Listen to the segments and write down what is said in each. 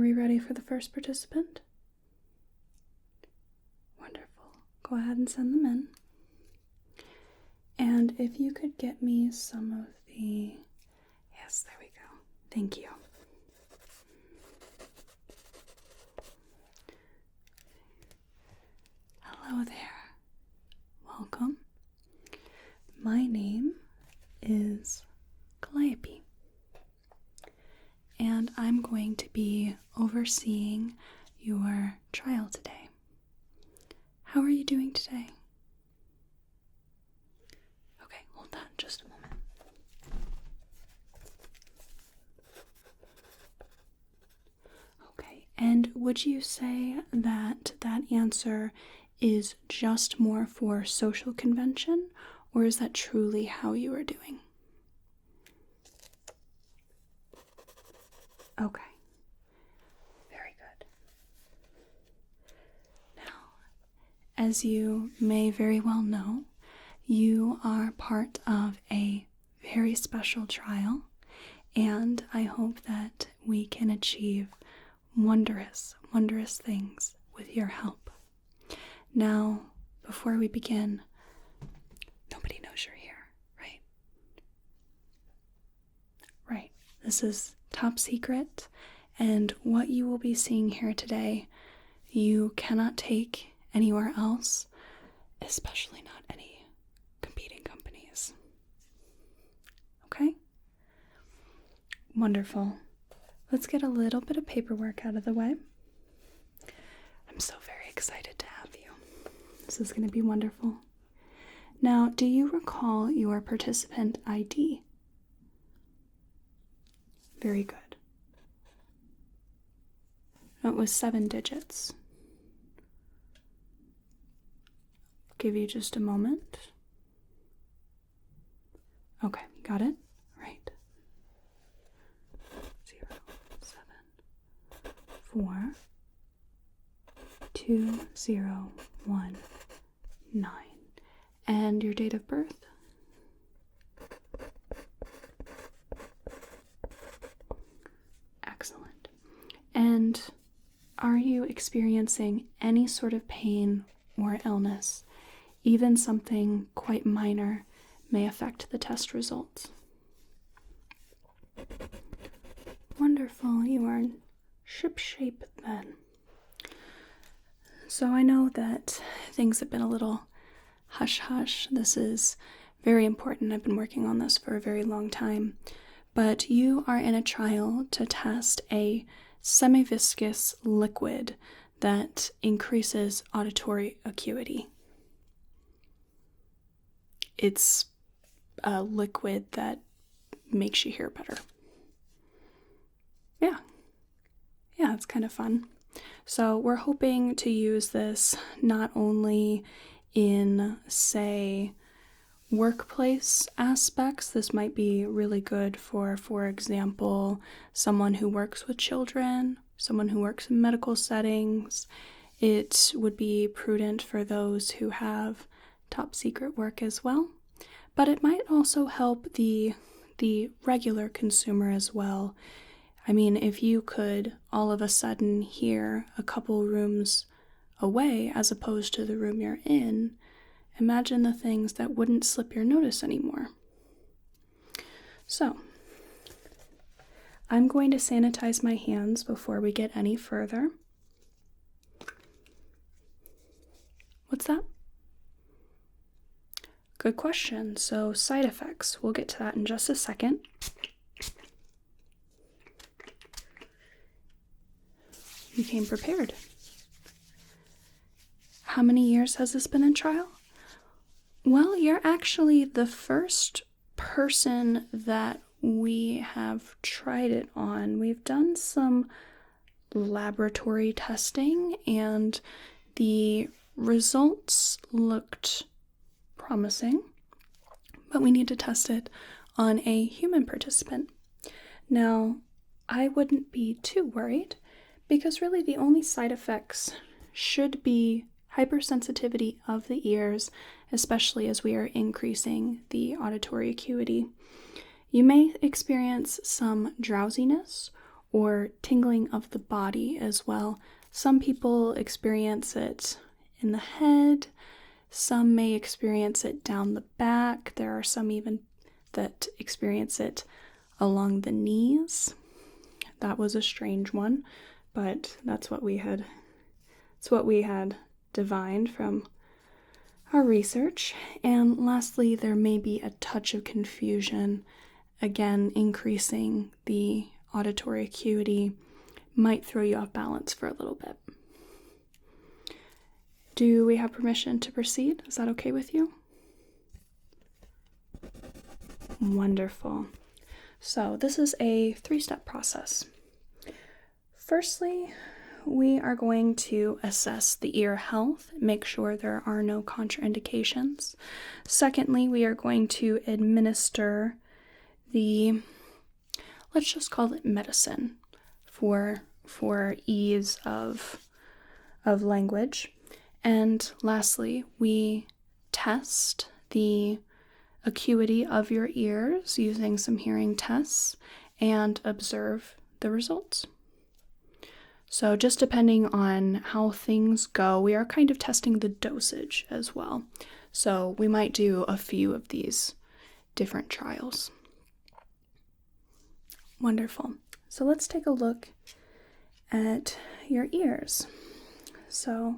we ready for the first participant? Wonderful. Go ahead and send them in. And if you could get me some of the... Yes, there we go. Thank you. Hello there. Welcome. My name is Calliope, and I'm going to be overseeing your trial today. How are you doing today? Okay, hold on just a moment. Okay, and would you say that that answer is just more for social convention, or is that truly how you are doing? Okay. Very good. Now, as you may very well know, you are part of a very special trial, and I hope that we can achieve wondrous, wondrous things with your help. Now, before we begin, nobody knows you're here, right? Right. This is top secret, and what you will be seeing here today, you cannot take anywhere else, especially not any competing companies. Okay? Wonderful. Let's get a little bit of paperwork out of the way. I'm so very excited to have you. This is going to be wonderful. Now, do you recall your participant ID? Very good. It was 7 digits. Give you just a moment. Okay, got it? Right. 0, 7, 4, 2, 0, 1, 9. And your date of birth? Excellent. And are you experiencing any sort of pain or illness? Even something quite minor may affect the test results. Wonderful. You are in shipshape then. So I know that things have been a little hush-hush. This is very important. I've been working on this for a very long time. But you are in a trial to test a semi-viscous liquid that increases auditory acuity. It's a liquid that makes you hear better. Yeah, it's kind of fun. So we're hoping to use this not only in, say, workplace aspects. This might be really good for example, someone who works with children, someone who works in medical settings. It would be prudent for those who have top secret work as well. But it might also help the regular consumer as well. I mean, if you could all of a sudden hear a couple rooms away as opposed to the room you're in, imagine the things that wouldn't slip your notice anymore. So, I'm going to sanitize my hands before we get any further. What's that? Good question. So, side effects. We'll get to that in just a second. You came prepared. How many years has this been in trial? Well, you're actually the first person that we have tried it on. We've done some laboratory testing, and the results looked promising, but we need to test it on a human participant. Now, I wouldn't be too worried, because really the only side effects should be hypersensitivity of the ears, especially as we are increasing the auditory acuity. You may experience some drowsiness or tingling of the body as well. Some people experience it in the head, some may experience it down the back. There are some even that experience it along the knees. That was a strange one, but that's what we had divined from our research. And lastly, there may be a touch of confusion, again increasing the auditory acuity, might throw you off balance for a little bit. Do we have permission to proceed? Is that okay with you? Wonderful. So this is a 3-step process. Firstly, we are going to assess the ear health, make sure there are no contraindications. Secondly, we are going to administer let's just call it medicine for ease of language. And lastly, we test the acuity of your ears using some hearing tests and observe the results. So just depending on how things go, we are kind of testing the dosage as well. So we might do a few of these different trials. Wonderful. So let's take a look at your ears. So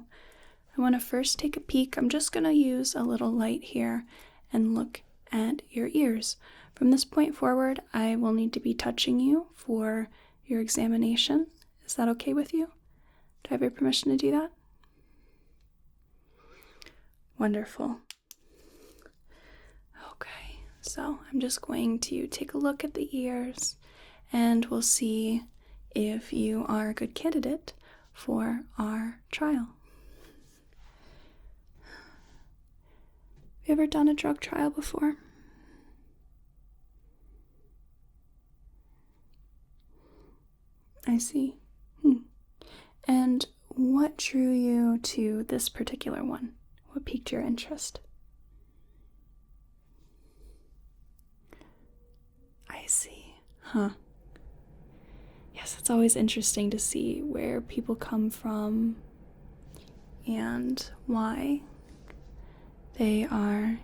I want to first take a peek. I'm just going to use a little light here and look at your ears. From this point forward, I will need to be touching you for your examination. Is that okay with you? Do I have your permission to do that? Wonderful. Okay, so I'm just going to take a look at the ears and we'll see if you are a good candidate for our trial. Have you ever done a drug trial before? I see. And what drew you to this particular one? What piqued your interest? I see. Yes, it's always interesting to see where people come from and why they are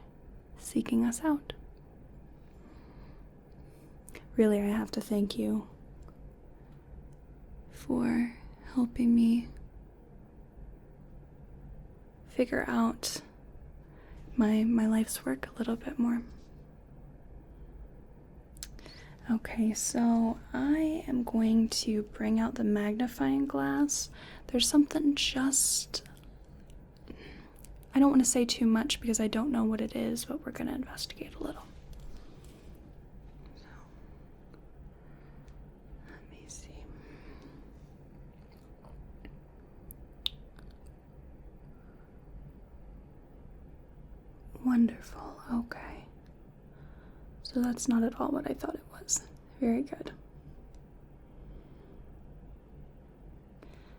seeking us out. Really, I have to thank you for helping me figure out my life's work a little bit more. Okay, so I am going to bring out the magnifying glass. There's something I don't want to say too much because I don't know what it is, but we're going to investigate a little. So, let me see. Wonderful, okay. So that's not at all what I thought it was. Very good.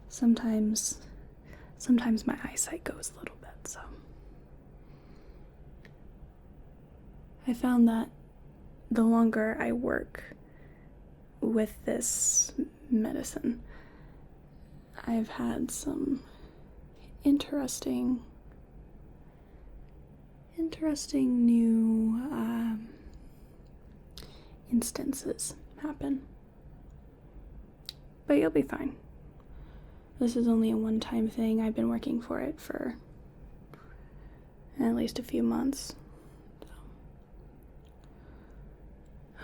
Sometimes my eyesight goes a little bit, so. I found that the longer I work with this medicine, I've had some interesting new instances happen. But you'll be fine. This is only a one-time thing. I've been working for it for at least a few months.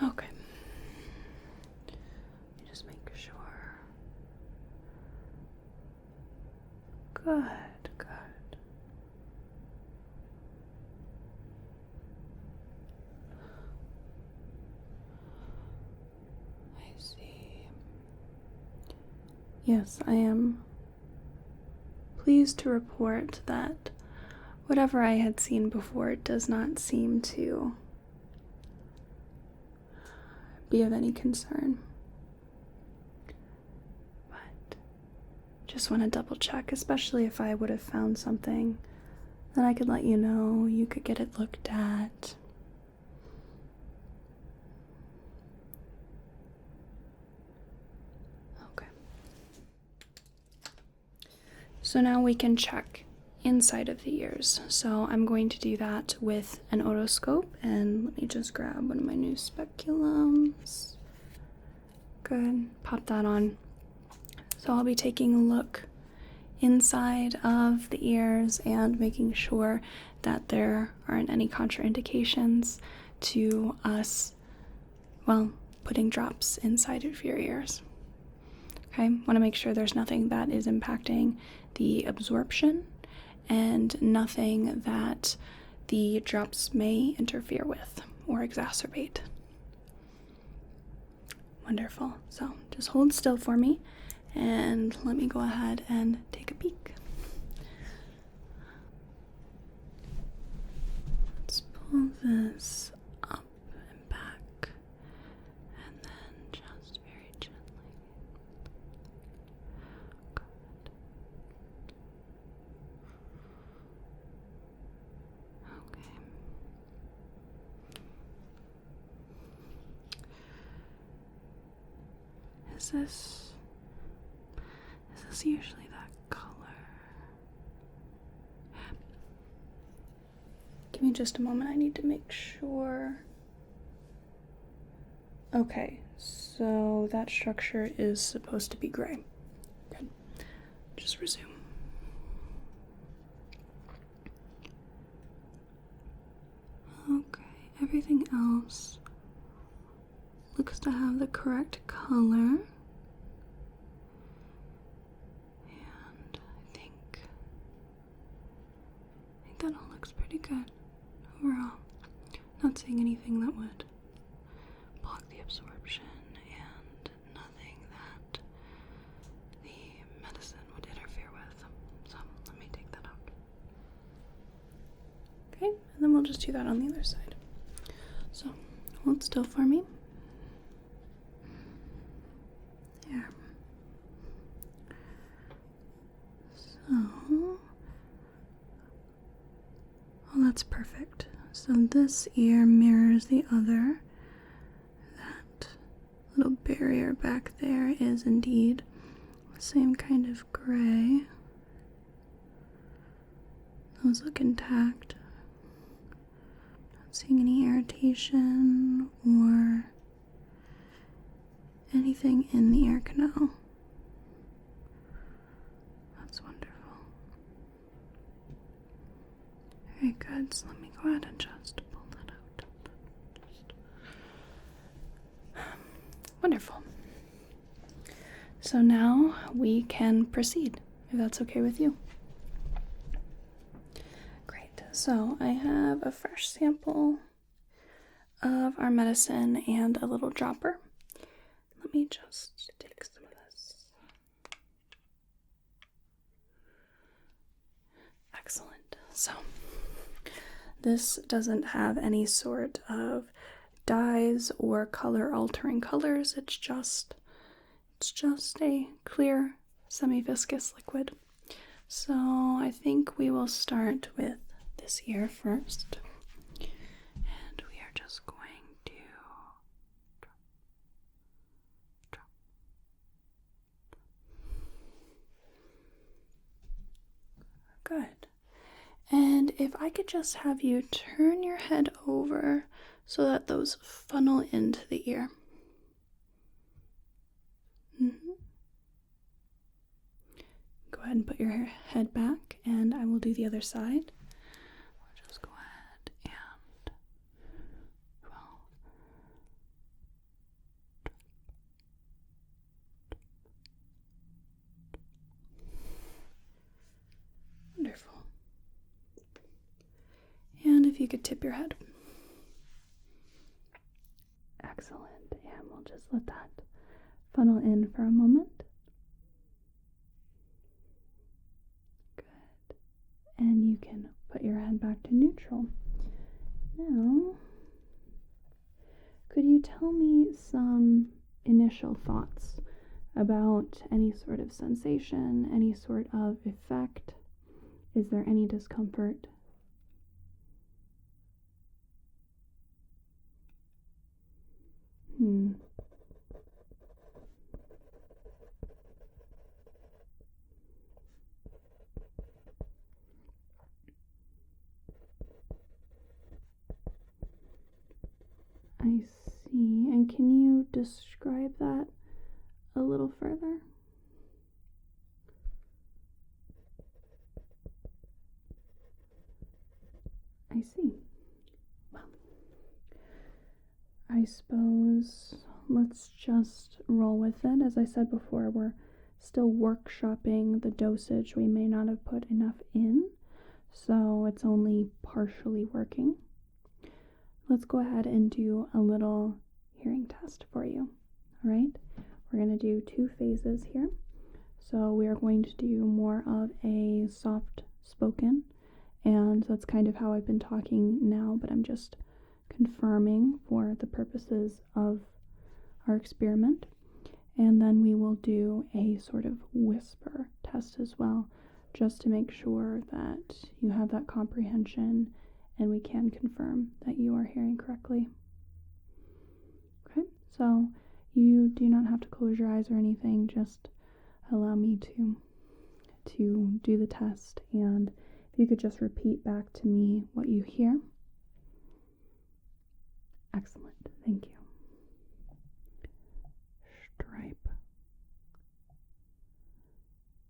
So. Okay. Let me just make sure. Good. Yes, I am pleased to report that whatever I had seen before does not seem to be of any concern. But just want to double check, especially if I would have found something, then I could let you know, you could get it looked at. So now we can check inside of the ears. So I'm going to do that with an otoscope, and let me just grab one of my new speculums. Good, pop that on. So I'll be taking a look inside of the ears and making sure that there aren't any contraindications to us, well, putting drops inside of your ears. Okay, want to make sure there's nothing that is impacting the absorption and nothing that the drops may interfere with or exacerbate. Wonderful. So just hold still for me and let me go ahead and take a peek. Let's pull this up and back and then just very gently. Good. Okay. Is this usually that color? Give me just a moment, I need to make sure. Okay, so that structure is supposed to be gray. Good. Just resume. Okay, everything else looks to have the correct color. And I think that all looks pretty good overall. Not seeing anything that would block the absorption and nothing that the medicine would interfere with. So let me take that out. Okay, and then we'll just do that on the other side. So hold still for me. There. So, oh, that's perfect. So this ear mirrors the other. That little barrier back there is indeed the same kind of gray. Those look intact. Not seeing any irritation or anything in the ear canal. That's wonderful. Very good. So let me go ahead and just pull that out. Wonderful. So now we can proceed, if that's okay with you. Great. So I have a fresh sample of our medicine and a little dropper. Let me just take some of this. Excellent. So this doesn't have any sort of dyes or color altering colors. It's just a clear semi-viscous liquid. So I think we will start with this ear first. And we are just going to drop. Good. And if I could just have you turn your head over so that those funnel into the ear. Go ahead and put your head back, and I will do the other side. I'll just go ahead and, well, wonderful. And if you could tip your head. Excellent. And we'll just let that funnel in for a moment. Good. And you can put your head back to neutral. Now, could you tell me some initial thoughts about any sort of sensation, any sort of effect? Is there any discomfort? I see. And can you describe that a little further? I see. Well, I suppose let's just roll with it. As I said before, we're still workshopping the dosage. We may not have put enough in, so it's only partially working. Let's go ahead and do a little hearing test for you. All right, we're going to do 2 phases here. So we are going to do more of a soft spoken, and that's kind of how I've been talking now, but I'm just confirming for the purposes of our experiment. And then we will do a sort of whisper test as well, just to make sure that you have that comprehension and we can confirm that you are hearing correctly. Okay, so you do not have to close your eyes or anything, just allow me to do the test, and if you could just repeat back to me what you hear. Excellent, thank you. Stripe,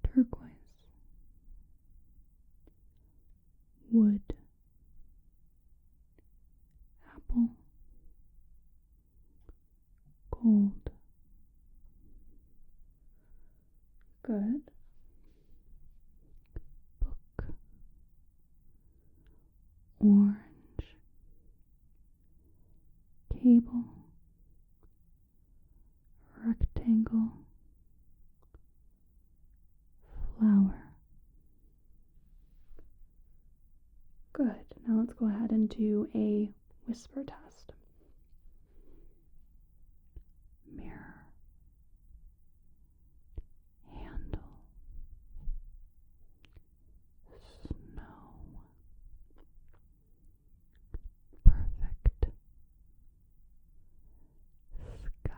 turquoise, wood, apple, gold. Good. Book, orange, cable, rectangle, flower. Good. Now let's go ahead and do a whisper test. Mirror, handle, snow, perfect, sky.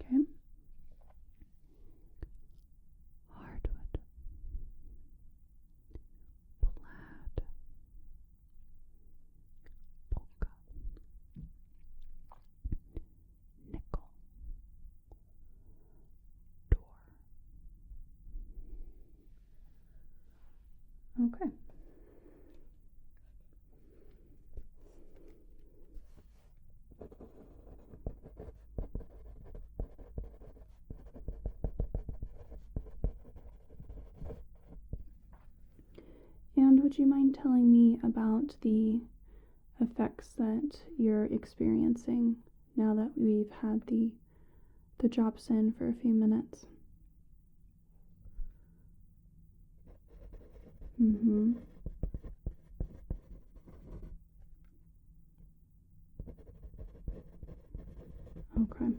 Okay. Hardwood, plaid, polka, nickel, door. Okay. And would you mind telling me about the effects that you're experiencing now that we've had the drops in for a few minutes? Okay.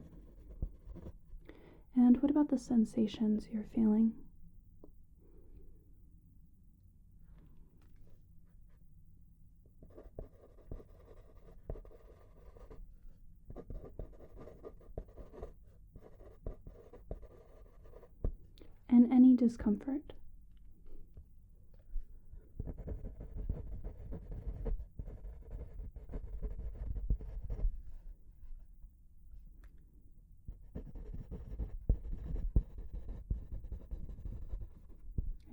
And what about the sensations you're feeling? And any discomfort?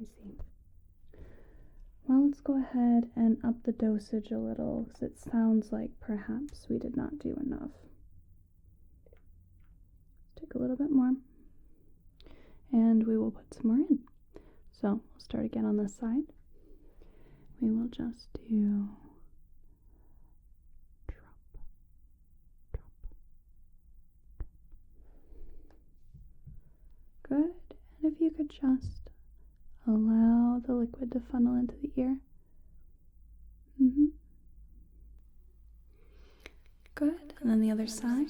I see. Well, let's go ahead and up the dosage a little, because it sounds like perhaps we did not do enough. Let's take a little bit more, and we will put some more in. So we'll start again on this side. We will just do drop, drop. Good. And if you could just allow the liquid to funnel into the ear. Good. And then the other side.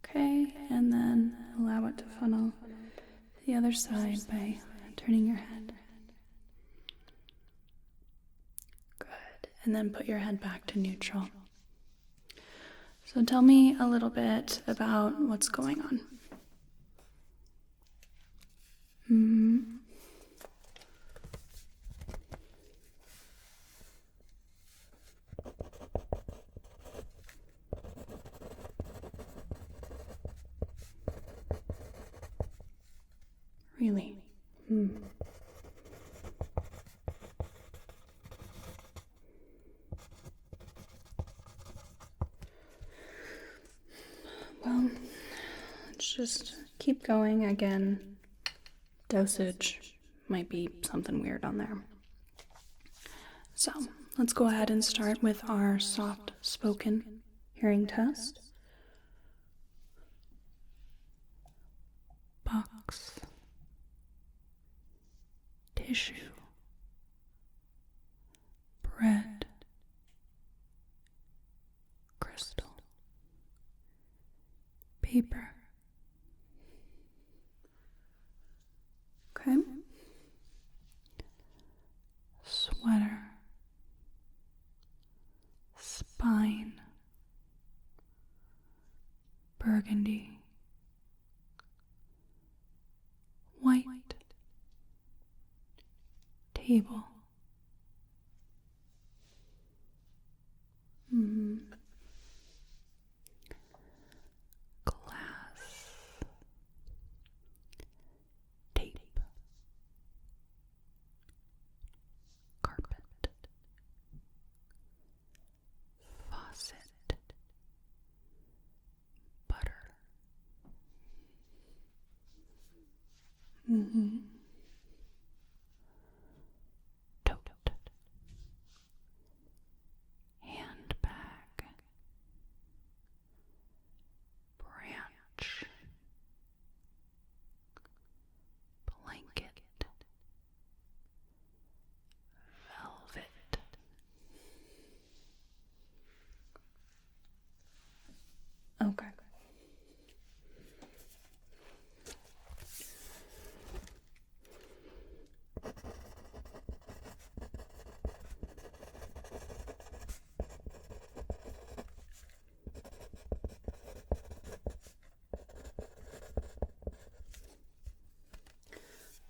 Okay, and then allow it to funnel to the other side by turning your head. Good. And then put your head back to neutral. So So tell me a little bit about what's going on. Really? Well, let's just keep going. Again, dosage might be something weird on there. So let's go ahead and start with our soft spoken hearing test. Box, tissue, bread, crystal, paper. Okay. Sweater, spine, burgundy, white, table. Glass, tape, carpet, faucet, butter. Tote, handbag, branch, blanket, velvet. Okay.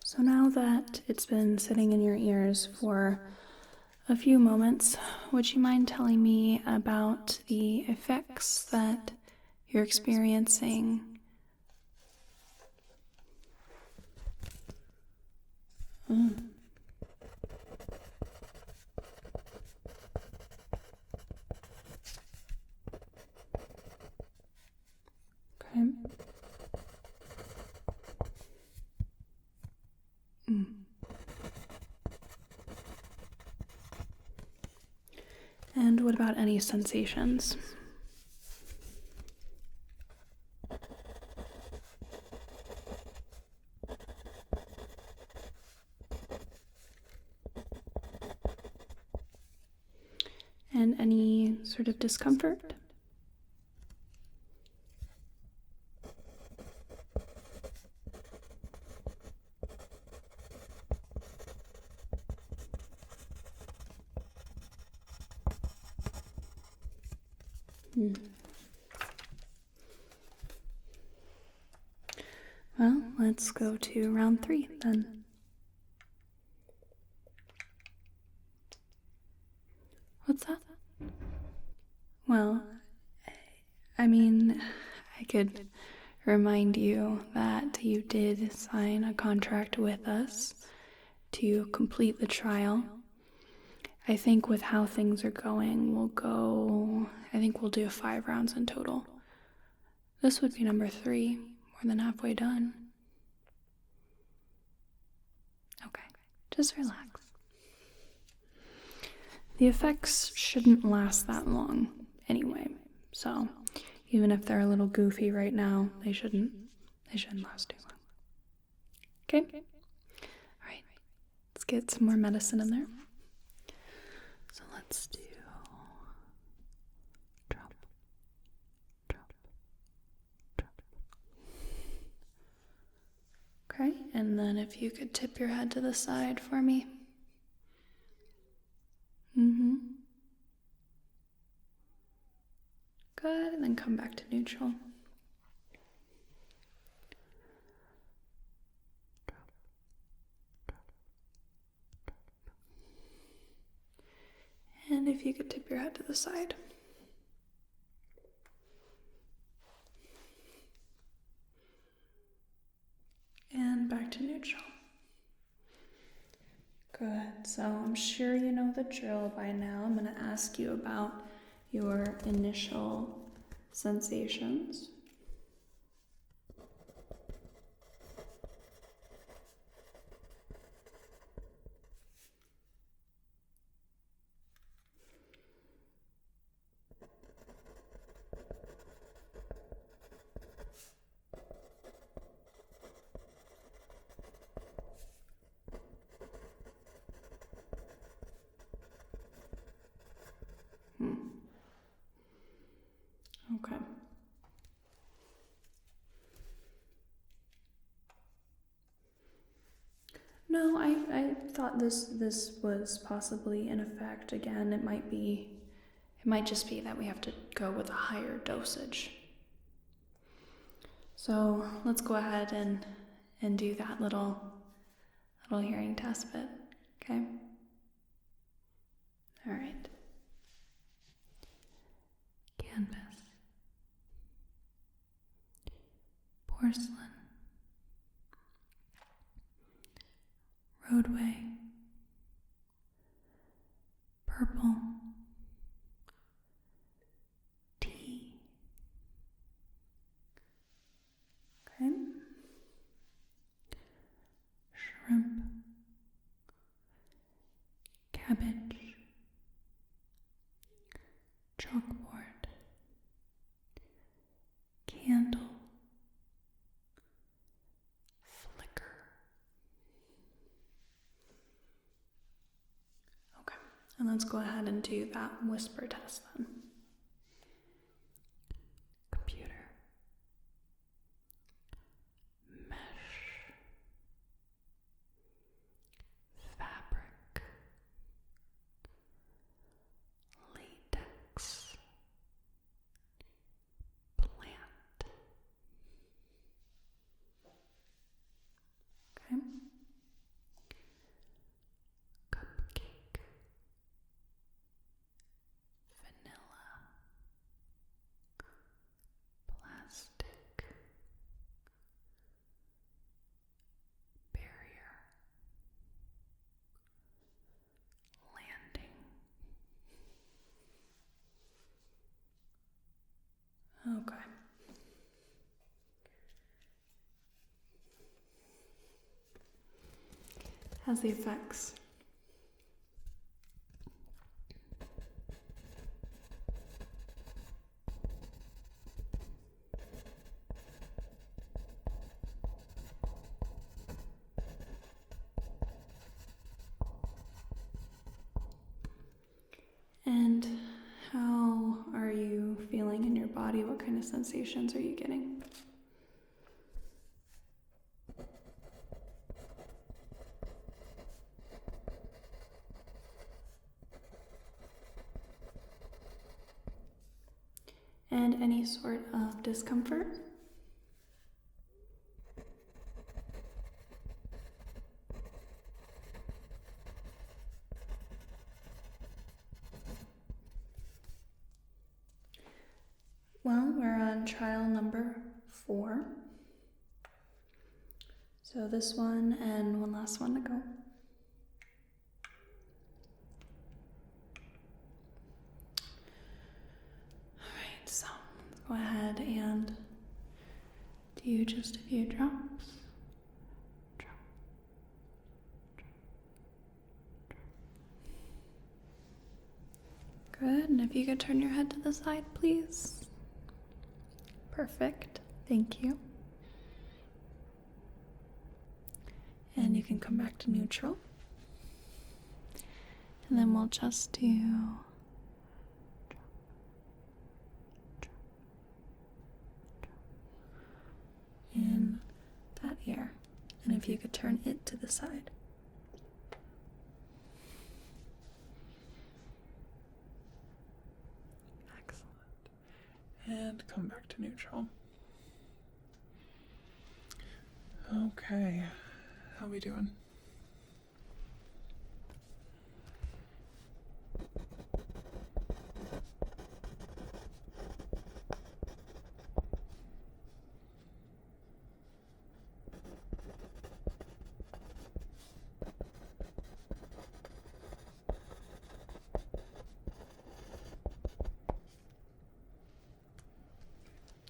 So now that it's been sitting in your ears for a few moments, would you mind telling me about the effects that you're experiencing? Okay. And what about any sensations? And any sort of discomfort? Well, let's go to round 3 then. What's that? Well, I could remind you that you did sign a contract with us to complete the trial. I think with how things are going, we'll do 5 rounds in total. This would be number 3, more than halfway done. Okay, just relax. The effects shouldn't last that long anyway, so even if they're a little goofy right now, they shouldn't last too long. Okay? Alright, let's get some more medicine in there. So let's do drop, drop, drop. Okay, and then if you could tip your head to the side for me. Good, and then come back to neutral. And if you could tip your head to the side. And back to neutral. Good. So I'm sure you know the drill by now. I'm going to ask you about your initial sensations. Okay. No, I thought this was possibly in effect. Again, it might just be that we have to go with a higher dosage. So let's go ahead and do that little hearing test bit, okay? All right. Canvas. Porcelain. Roadway. Purple. Tea. Okay. Shrimp. Cabbage. Chalkboard. Candle. Flicker. Okay, and let's go ahead and do that whisper test then. Computer. Mesh. Fabric. Latex. Plant. Okay. Cupcake. Vanilla. Plastic. Barrier. Landing. Okay. How's the effects? And how are you feeling in your body? What kind of sensations are you getting? And any sort of discomfort? Well, we're on trial number 4. So this one and one last one to go. Alright, so let's go ahead and do just a few drops. Good, and if you could turn your head to the side, please. Perfect, thank you. And you can come back to neutral. And then we'll just do in that ear. And if you could turn it to the side. Excellent. And come back to neutral. Okay, how we doing?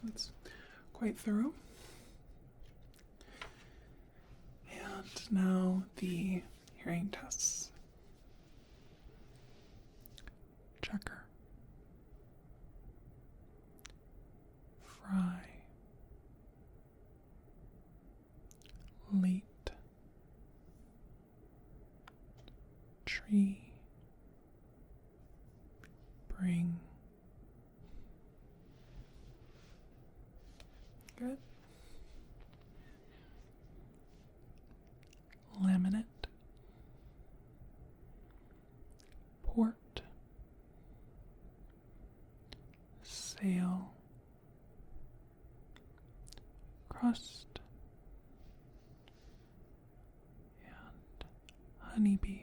That's quite thorough. And now the hearing tests. Checker. Fry. Late. Tree. Bring. Good. Laminate. Port. Sail. Crust. And honeybee.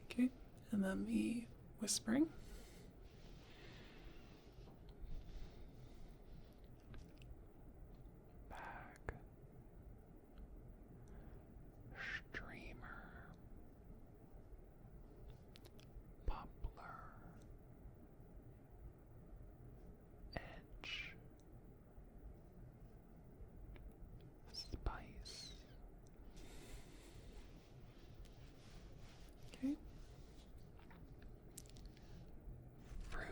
Okay, and then the whispering. Bag. Streamer. Poplar. Edge. Spice. Okay. Fruit.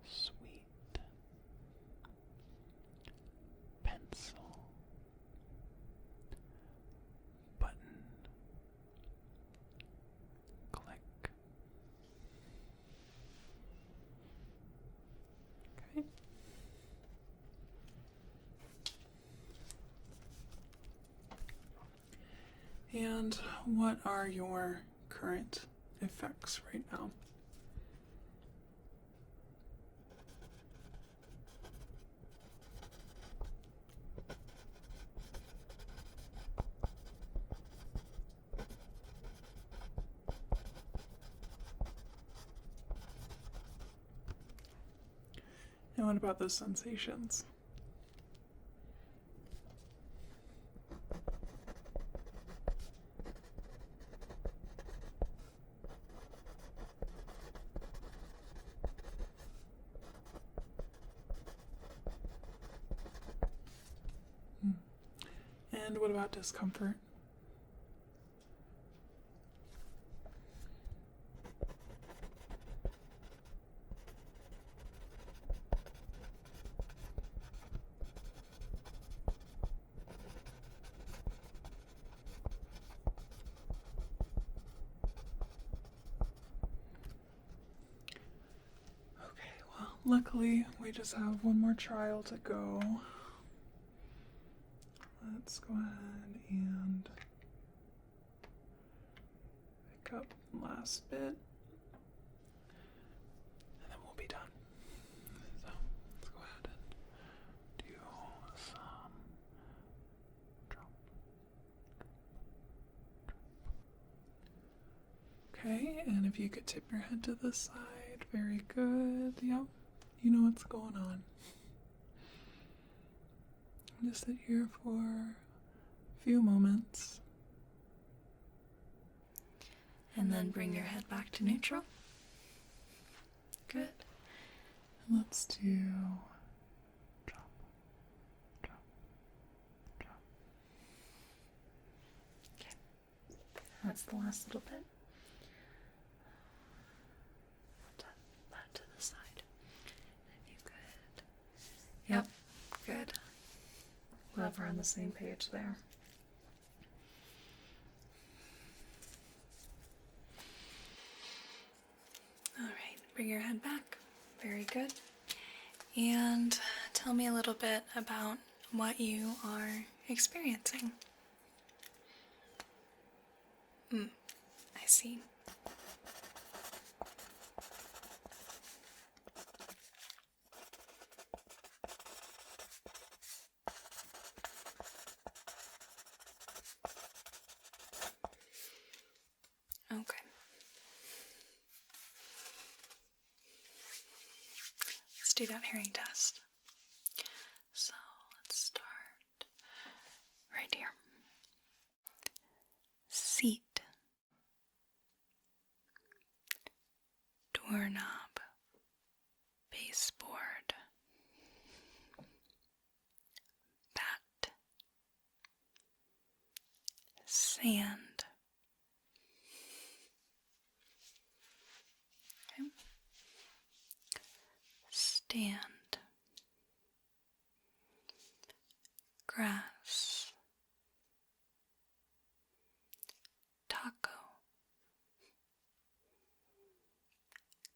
Sweet. Pencil. Button. Click. Okay. And what are your current effects right now? And what about those sensations? And what about discomfort? Okay, well, luckily we just have one more trial to go. Let's go ahead and pick up the last bit, and then we'll be done. So let's go ahead and do some drop. Okay, and if you could tip your head to the side, very good. Yep, you know what's going on. Just sit here for a few moments. And then bring your head back to neutral. Good. And let's do drop, drop, drop. Okay. That's the last little bit. That to the side. If you could. Yep. Good. Glad we're on the same page there. All right, bring your head back. Very good. And tell me a little bit about what you are experiencing. I see. Okay. Let's do that hearing test. So let's start right here. Seat, doorknob, baseboard, bat, sand. Okay. Stand, grass, taco,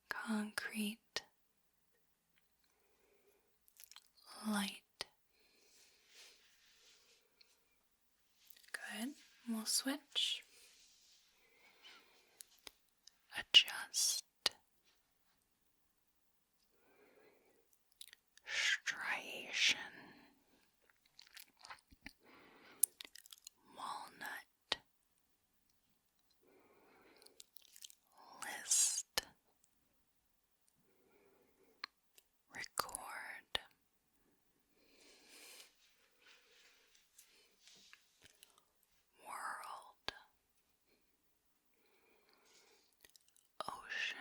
concrete, light. Good. We'll switch. Adjust. Striation. Walnut. List. Record. World. Ocean.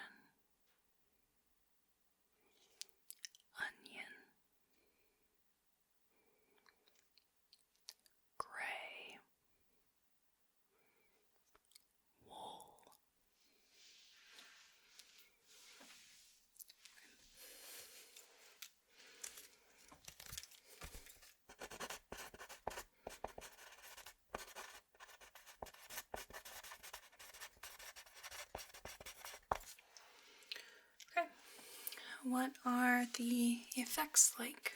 Onion. Gray. Wool. Okay. What are the effects like?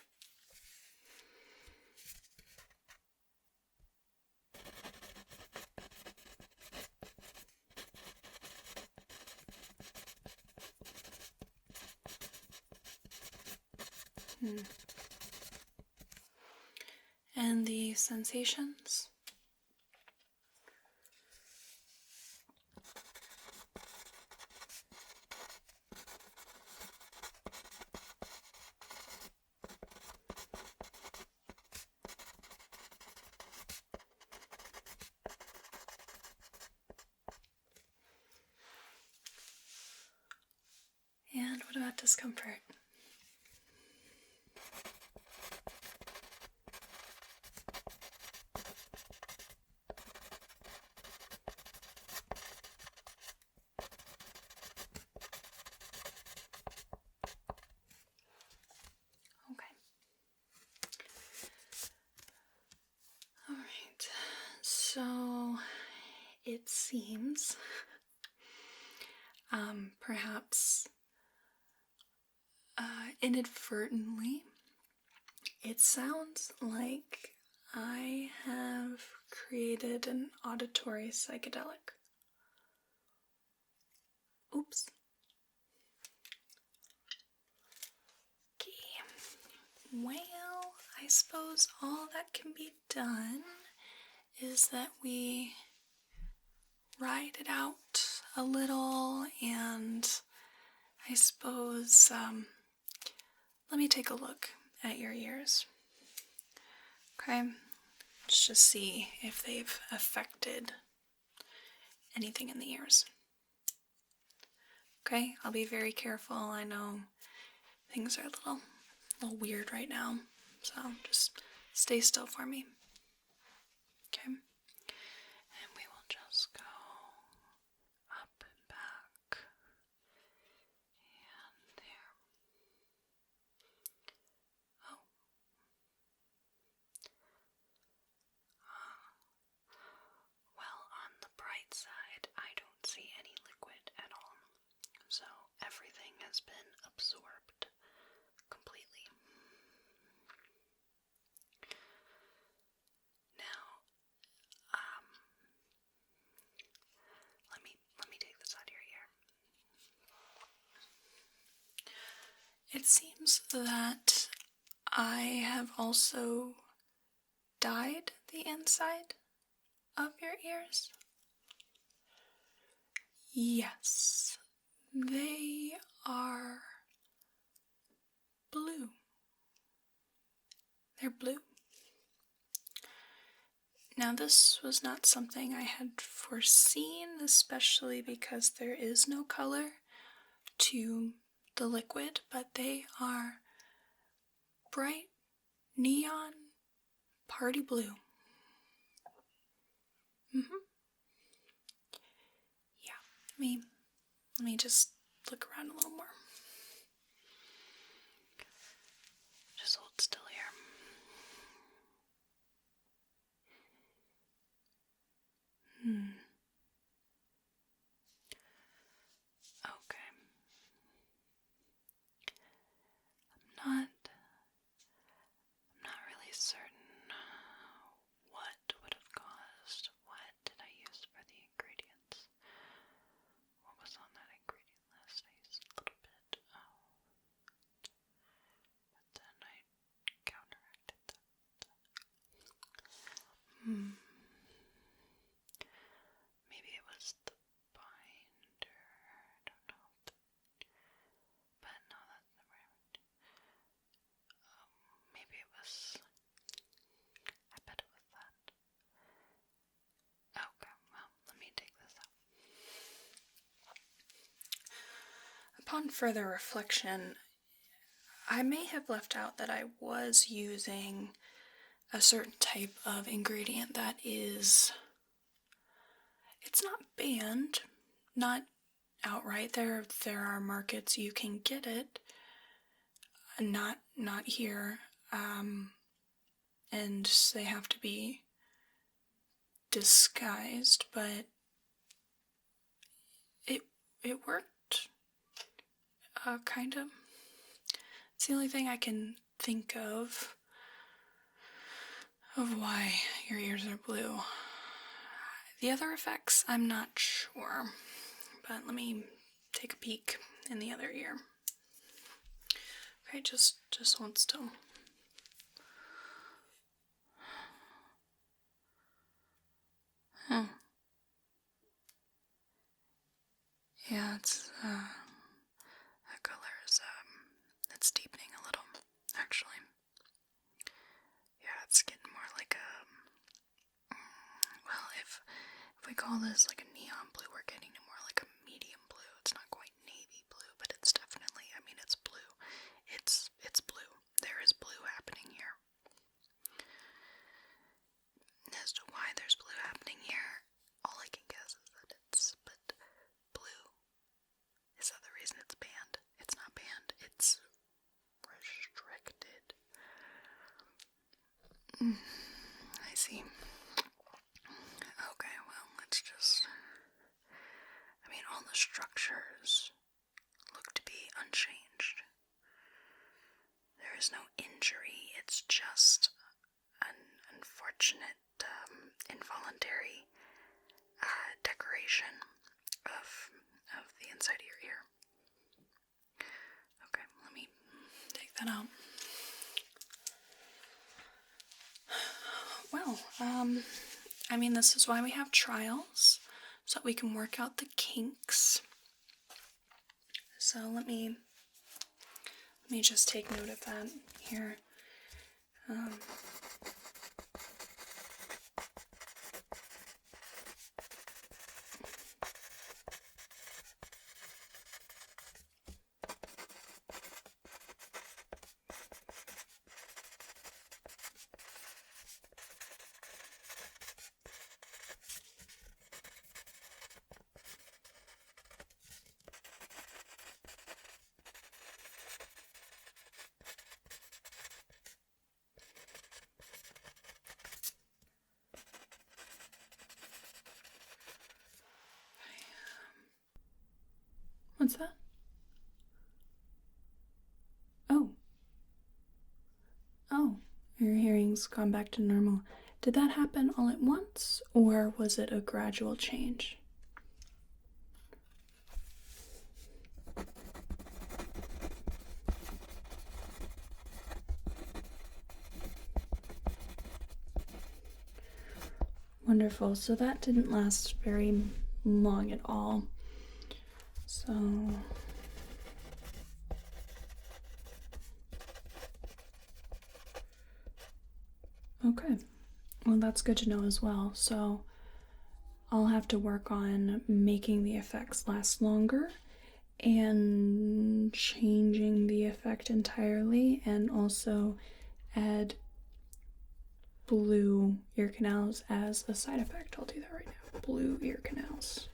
And the sensations? And what about discomfort? Okay. All right. So it seems perhaps inadvertently, it sounds like I have created an auditory psychedelic. Oops. Okay. Well, I suppose all that can be done is that we ride it out a little, and I suppose, let me take a look at your ears. Okay, let's just see if they've affected anything in the ears. Okay, I'll be very careful. I know things are a little weird right now, so just stay still for me. Okay, and we will just go up and back and there. Oh. Well, on the bright side, I don't see any liquid at all. So everything has been absorbed completely. It seems that I have also dyed the inside of your ears. Yes, they are blue. They're blue. Now, this was not something I had foreseen, especially because there is no color to the liquid, but they are bright neon party blue. Yeah, let me just look around a little more. Just hold still here. Okay. I'm not really certain what would have caused. What did I use for the ingredients? What was on that ingredient list? I used a little bit. But then I counteracted that. Maybe it was the binder. I don't know. But no, that's the right. Maybe it was. I bet it was that. Okay, well, let me take this out. Upon further reflection, I may have left out that I was using a certain type of ingredient that is, it's not banned, not outright. There are markets you can get it, not here, and they have to be disguised, but it worked, kind of. It's the only thing I can think of why your ears are blue. The other effects, I'm not sure, but let me take a peek in the other ear. Okay, just hold still. Yeah, it's, that color is, it's deepening a little, actually. Yeah, it's getting more like a, well, if we call this like a neon blue, we're getting more like a medium blue. It's not quite navy blue, but it's definitely, I mean, it's blue. It's blue. There is blue happening here. As to why there's blue happening here, all I can guess is that it's, but blue is that the reason it's banned? It's not banned, it's restricted. I see. Okay, well, let's just, I mean, all the structures look to be unchanged. There is no injury, it's just an unfortunate, involuntary decoration of the inside of your ear. Okay, let me take that out. Well, I mean, this is why we have trials, so that we can work out the kinks. So let me just take note of that here. What's that? Oh, your hearing's gone back to normal. Did that happen all at once, or was it a gradual change? Wonderful. So that didn't last very long at all. So okay. Well, that's good to know as well. So I'll have to work on making the effects last longer and changing the effect entirely, and also add blue ear canals as a side effect. I'll do that right now. Blue ear canals.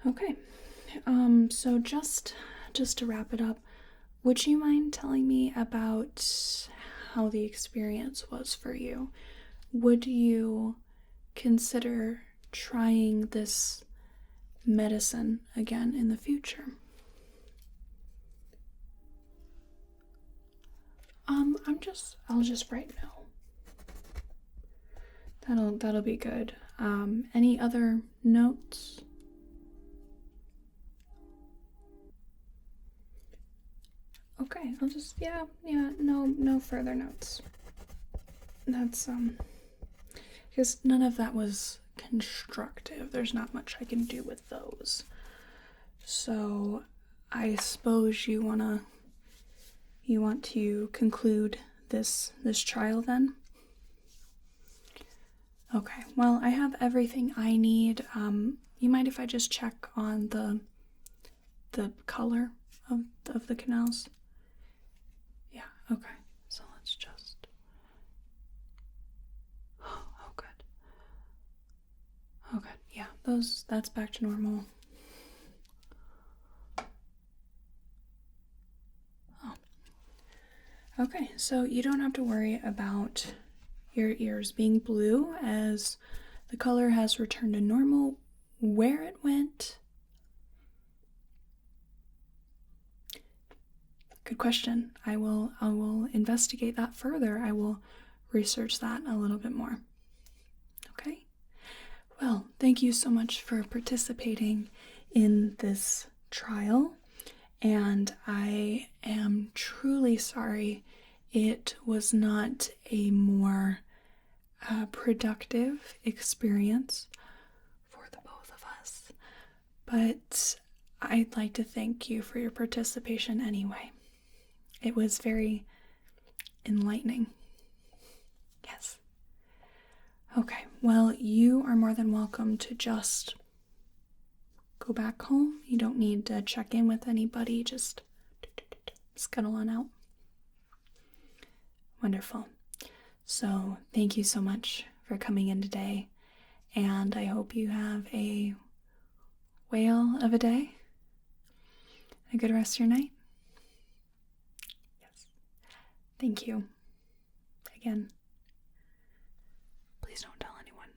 Okay. So just to wrap it up, would you mind telling me about how the experience was for you? Would you consider trying this medicine again in the future? I'll just write no. That'll be good. Any other notes? Okay, I'll just no further notes. That's because none of that was constructive. There's not much I can do with those. So I suppose you want to conclude this trial then? Okay. Well, I have everything I need. You mind if I just check on the color of the canals? Yeah. Okay. So let's just. Oh, good. Oh, good. Yeah. That's back to normal. Okay, so you don't have to worry about your ears being blue, as the color has returned to normal. Where it went? Good question. I will investigate that further. I will research that a little bit more. Okay? Well, thank you so much for participating in this trial. And I am truly sorry it was not a more productive experience for the both of us. But I'd like to thank you for your participation anyway. It was very enlightening. Yes. Okay, well, you are more than welcome to just go back home. You don't need to check in with anybody. Just scuttle on out. Wonderful. So thank you so much for coming in today, and I hope you have a whale of a day, a good rest of your night. Yes. Thank you. Again, please don't tell anyone.